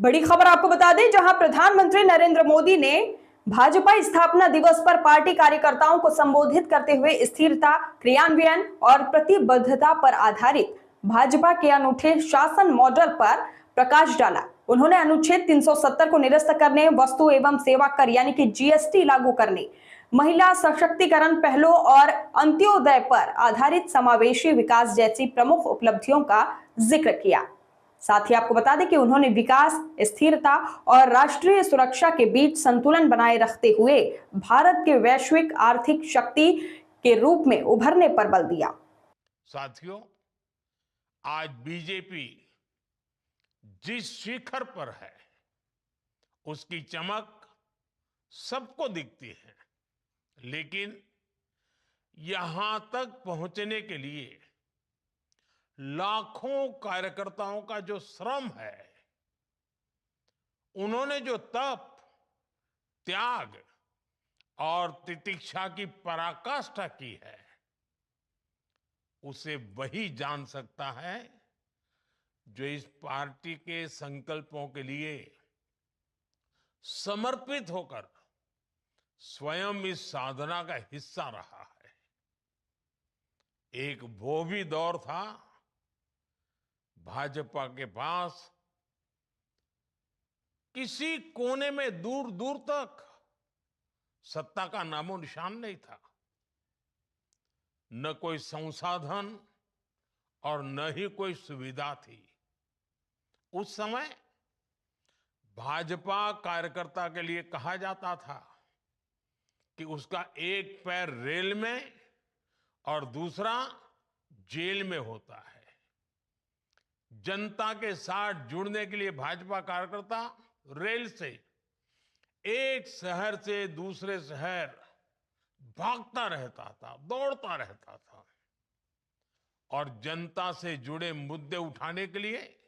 बड़ी खबर आपको बता दें, जहां प्रधानमंत्री नरेंद्र मोदी ने भाजपा स्थापना दिवस पर पार्टी कार्यकर्ताओं को संबोधित करते हुए स्थिरता, क्रियान्वयन और प्रतिबद्धता पर आधारित भाजपा के अनूठे शासन मॉडल पर प्रकाश डाला। उन्होंने अनुच्छेद 370 को निरस्त करने, वस्तु एवं सेवा कर यानी कि जीएसटी लागू करने, महिला सशक्तिकरण पहलों और अंत्योदय पर आधारित समावेशी विकास जैसी प्रमुख उपलब्धियों का जिक्र किया। साथ ही आपको बता दें कि उन्होंने विकास, स्थिरता और राष्ट्रीय सुरक्षा के बीच संतुलन बनाए रखते हुए भारत के वैश्विक आर्थिक शक्ति के रूप में उभरने पर बल दिया। साथियों, आज बीजेपी जिस शिखर पर है, उसकी चमक सबको दिखती है, लेकिन यहां तक पहुंचने के लिए लाखों कार्यकर्ताओं का जो श्रम है, उन्होंने जो तप, त्याग और तितिक्षा की पराकाष्ठा की है, उसे वही जान सकता है जो इस पार्टी के संकल्पों के लिए समर्पित होकर स्वयं इस साधना का हिस्सा रहा है। एक वो भी दौर था, भाजपा के पास किसी कोने में दूर दूर तक सत्ता का नामो निशान नहीं था, न कोई संसाधन और न ही कोई सुविधा थी। उस समय भाजपा कार्यकर्ता के लिए कहा जाता था कि उसका एक पैर रेल में और दूसरा जेल में होता है। जनता के साथ जुड़ने के लिए भाजपा कार्यकर्ता रेल से एक शहर से दूसरे शहर भागता रहता था, दौड़ता रहता था, और जनता से जुड़े मुद्दे उठाने के लिए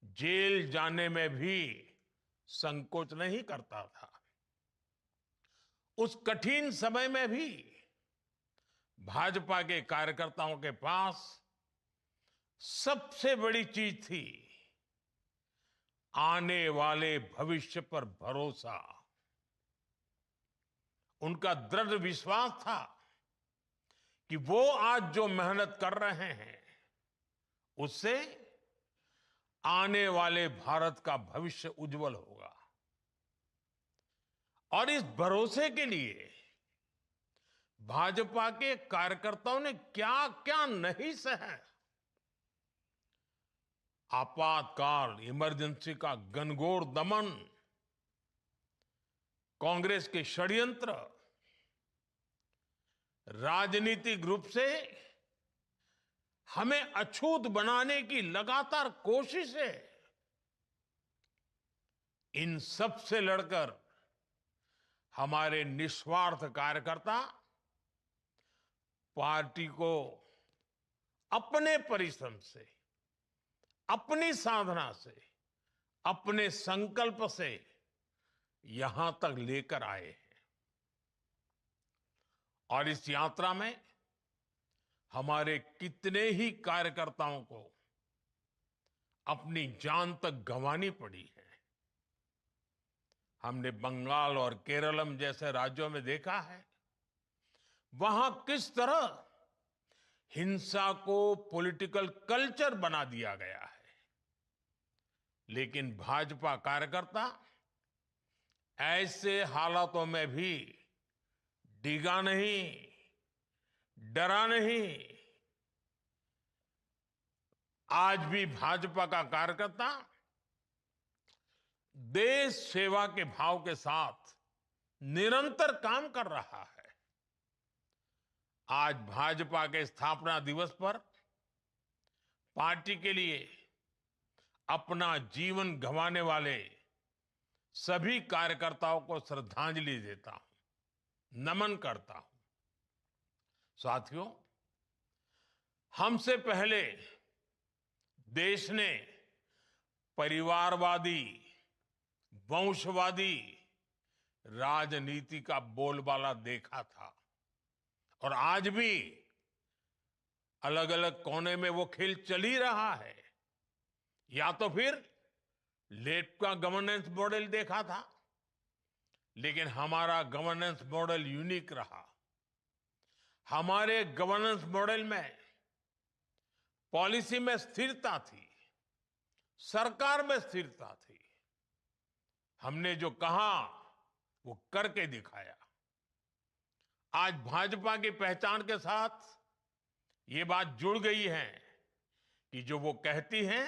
जेल जाने में भी संकोच नहीं करता था। उस कठिन समय में भी भाजपा के कार्यकर्ताओं के पास सबसे बड़ी चीज थी आने वाले भविष्य पर भरोसा। उनका दृढ़ विश्वास था कि वो आज जो मेहनत कर रहे हैं, उससे आने वाले भारत का भविष्य उज्जवल होगा। और इस भरोसे के लिए भाजपा के कार्यकर्ताओं ने क्या क्या नहीं सहा। आपातकाल, इमरजेंसी का घनघोर दमन, कांग्रेस के षड्यंत्र, राजनीतिक रूप से हमें अछूत बनाने की लगातार कोशिशें, इन सब से लड़कर हमारे निस्वार्थ कार्यकर्ता पार्टी को अपने परिश्रम से, अपनी साधना से, अपने संकल्प से यहां तक लेकर आए हैं। और इस यात्रा में हमारे कितने ही कार्यकर्ताओं को अपनी जान तक गंवानी पड़ी है। हमने बंगाल और केरलम जैसे राज्यों में देखा है, वहां किस तरह हिंसा को पॉलिटिकल कल्चर बना दिया गया है। लेकिन भाजपा कार्यकर्ता ऐसे हालातों में भी डिगा नहीं, डरा नहीं। आज भी भाजपा का कार्यकर्ता देश सेवा के भाव के साथ निरंतर काम कर रहा है। आज भाजपा के स्थापना दिवस पर पार्टी के लिए अपना जीवन गंवाने वाले सभी कार्यकर्ताओं को श्रद्धांजलि देता हूं, नमन करता हूं। साथियों, हमसे पहले देश ने परिवारवादी, वंशवादी राजनीति का बोलबाला देखा था, और आज भी अलग अलग कोने में वो खेल चल ही रहा है। या तो फिर लेफ्ट का गवर्नेंस मॉडल देखा था, लेकिन हमारा गवर्नेंस मॉडल यूनिक रहा। हमारे गवर्नेंस मॉडल में पॉलिसी में स्थिरता थी, सरकार में स्थिरता थी। हमने जो कहा वो करके दिखाया। आज भाजपा की पहचान के साथ ये बात जुड़ गई है कि जो वो कहती हैं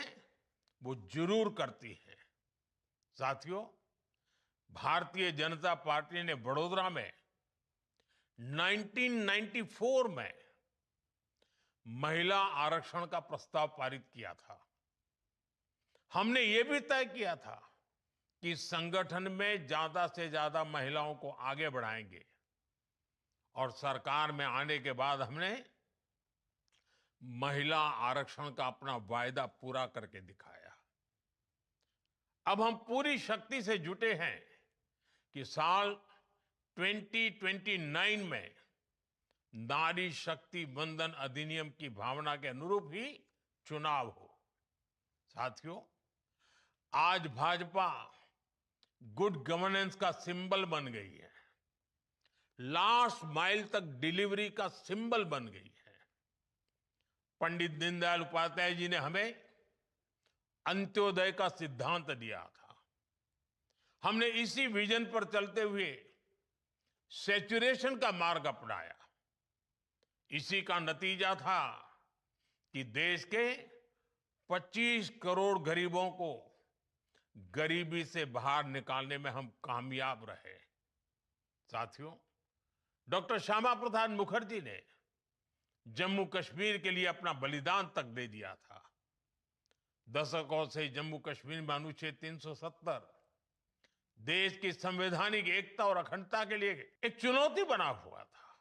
वो जरूर करती हैं। साथियों, भारतीय जनता पार्टी ने वडोदरा में 1994 में महिला आरक्षण का प्रस्ताव पारित किया था। हमने ये भी तय किया था कि संगठन में ज्यादा से ज्यादा महिलाओं को आगे बढ़ाएंगे, और सरकार में आने के बाद हमने महिला आरक्षण का अपना वायदा पूरा करके दिखाया। अब हम पूरी शक्ति से जुटे हैं कि साल 2029 में नारी शक्ति वंदन अधिनियम की भावना के अनुरूप ही चुनाव हो। साथियों, आज भाजपा गुड गवर्नेंस का सिंबल बन गई है, लास्ट माइल तक डिलीवरी का सिंबल बन गई है। पंडित दीनदयाल उपाध्याय जी ने हमें अंत्योदय का सिद्धांत दिया था। हमने इसी विजन पर चलते हुए सैचुरेशन का मार्ग अपनाया। इसी का नतीजा था कि देश के 25 करोड़ गरीबों को गरीबी से बाहर निकालने में हम कामयाब रहे। साथियों, डॉक्टर श्यामा प्रसाद मुखर्जी ने जम्मू कश्मीर के लिए अपना बलिदान तक दे दिया था। दशकों से जम्मू कश्मीर में अनुच्छेद 370 देश की संवैधानिक एकता और अखंडता के लिए एक चुनौती बना हुआ था।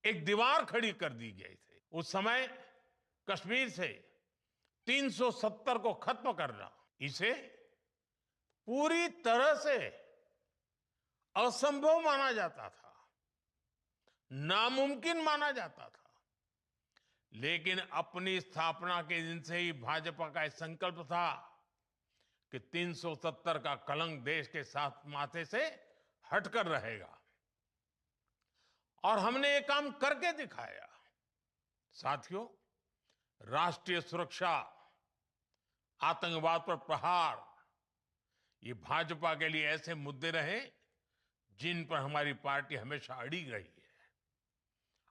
एक दीवार खड़ी कर दी गई थी। उस समय कश्मीर से 370 को खत्म करना, इसे पूरी तरह से असंभव माना जाता था, नामुमकिन माना जाता था। लेकिन अपनी स्थापना के दिन से ही भाजपा का एक संकल्प था कि 370 का कलंक देश के साथ माथे से हटकर रहेगा, और हमने ये काम करके दिखाया। साथियों, राष्ट्रीय सुरक्षा, आतंकवाद पर प्रहार, ये भाजपा के लिए ऐसे मुद्दे रहे जिन पर हमारी पार्टी हमेशा अड़ी रही है।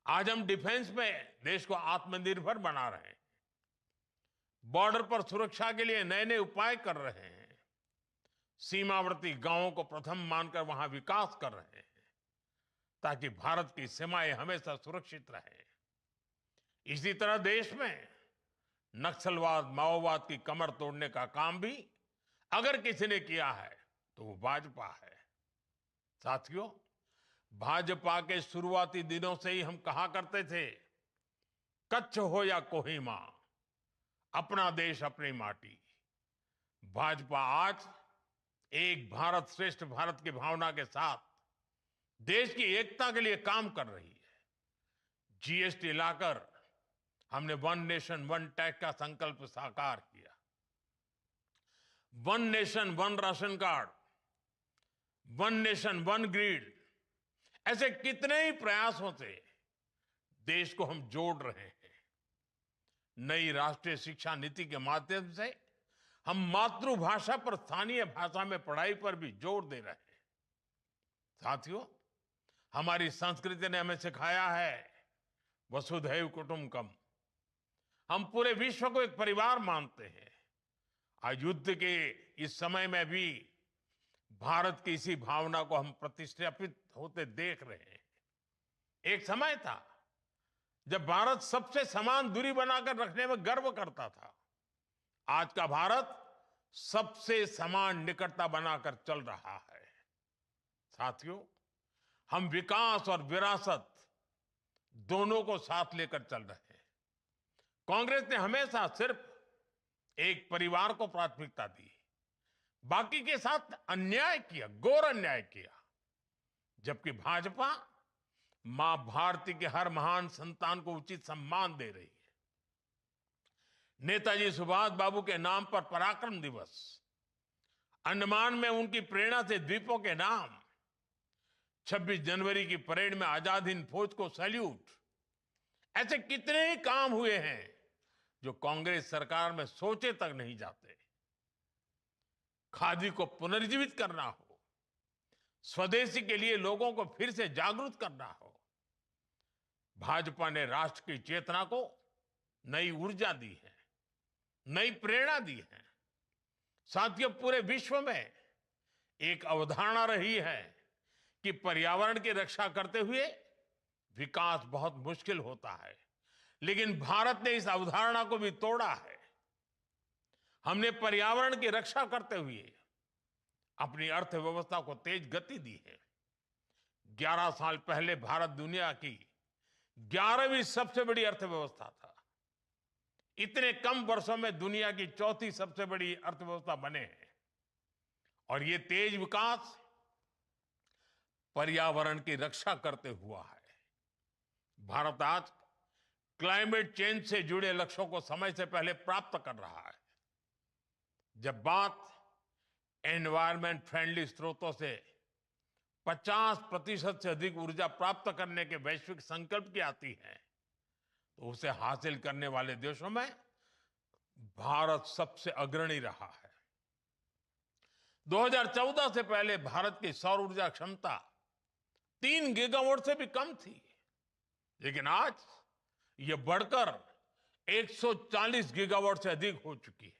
आज हम डिफेंस में देश को आत्मनिर्भर बना रहे हैं, बॉर्डर पर सुरक्षा के लिए नए नए उपाय कर रहे हैं, सीमावर्ती गांवों को प्रथम मानकर वहां विकास कर रहे हैं ताकि भारत की सीमाएं हमेशा सुरक्षित रहें। इसी तरह देश में नक्सलवाद, माओवाद की कमर तोड़ने का काम भी अगर किसी ने किया है तो वो भाजपा है। साथियों, भाजपा के शुरुआती दिनों से ही हम कहा करते थे, कच्छ हो या कोहिमा, अपना देश अपनी माटी। भाजपा आज एक भारत श्रेष्ठ भारत की भावना के साथ देश की एकता के लिए काम कर रही है। जीएसटी लाकर हमने वन नेशन वन टैक्स का संकल्प साकार किया। One nation one ration card, one nation one grid, ऐसे कितने ही प्रयासों से देश को हम जोड़ रहे हैं। नई राष्ट्रीय शिक्षा नीति के माध्यम से हम मातृभाषा पर स्थानीय भाषा में पढ़ाई पर भी जोर दे रहे हैं। साथियों, हमारी संस्कृति ने हमें सिखाया है वसुधैव कुटुंबकम। हम पूरे विश्व को एक परिवार मानते हैं। आज युद्ध के इस समय में भी भारत की इसी भावना को हम प्रतिष्ठापित होते देख रहे हैं। एक समय था जब भारत सबसे समान दूरी बनाकर रखने में गर्व करता था। आज का भारत सबसे समान निकटता बनाकर चल रहा है। साथियों, हम विकास और विरासत दोनों को साथ लेकर चल रहे हैं। कांग्रेस ने हमेशा सिर्फ एक परिवार को प्राथमिकता दी, बाकी के साथ अन्याय किया, घोर अन्याय किया। जबकि भाजपा मां भारती के हर महान संतान को उचित सम्मान दे रही है। नेताजी सुभाष बाबू के नाम पर पराक्रम दिवस, अंडमान में उनकी प्रेरणा से द्वीपों के नाम, 26 जनवरी की परेड में आजाद हिंद फौज को सैल्यूट, ऐसे कितने ही काम हुए हैं जो कांग्रेस सरकार में सोचे तक नहीं जाते। खादी को पुनर्जीवित करना हो, स्वदेशी के लिए लोगों को फिर से जागरूक करना हो, भाजपा ने राष्ट्र की चेतना को नई ऊर्जा दी है, नई प्रेरणा दी है। साथियों, पूरे विश्व में एक अवधारणा रही है कि पर्यावरण की रक्षा करते हुए विकास बहुत मुश्किल होता है, लेकिन भारत ने इस अवधारणा को भी तोड़ा है। हमने पर्यावरण की रक्षा करते हुए अपनी अर्थव्यवस्था को तेज गति दी है। 11 साल पहले भारत दुनिया की 11वीं सबसे बड़ी अर्थव्यवस्था था। इतने कम वर्षों में दुनिया की 4थी सबसे बड़ी अर्थव्यवस्था बने हैं। और ये तेज विकास पर्यावरण की रक्षा करते हुआ है। भारत आज क्लाइमेट चेंज से जुड़े लक्ष्यों को समय से पहले प्राप्त कर रहा है। जब बात एनवायरमेंट फ्रेंडली स्रोतों से 50% से अधिक ऊर्जा प्राप्त करने के वैश्विक संकल्प की आती है, तो उसे हासिल करने वाले देशों में भारत सबसे अग्रणी रहा है। 2014 से पहले भारत की सौर ऊर्जा क्षमता 3 गीगावाट से भी कम थी, लेकिन आज यह बढ़कर 140 गीगावाट से अधिक हो चुकी है।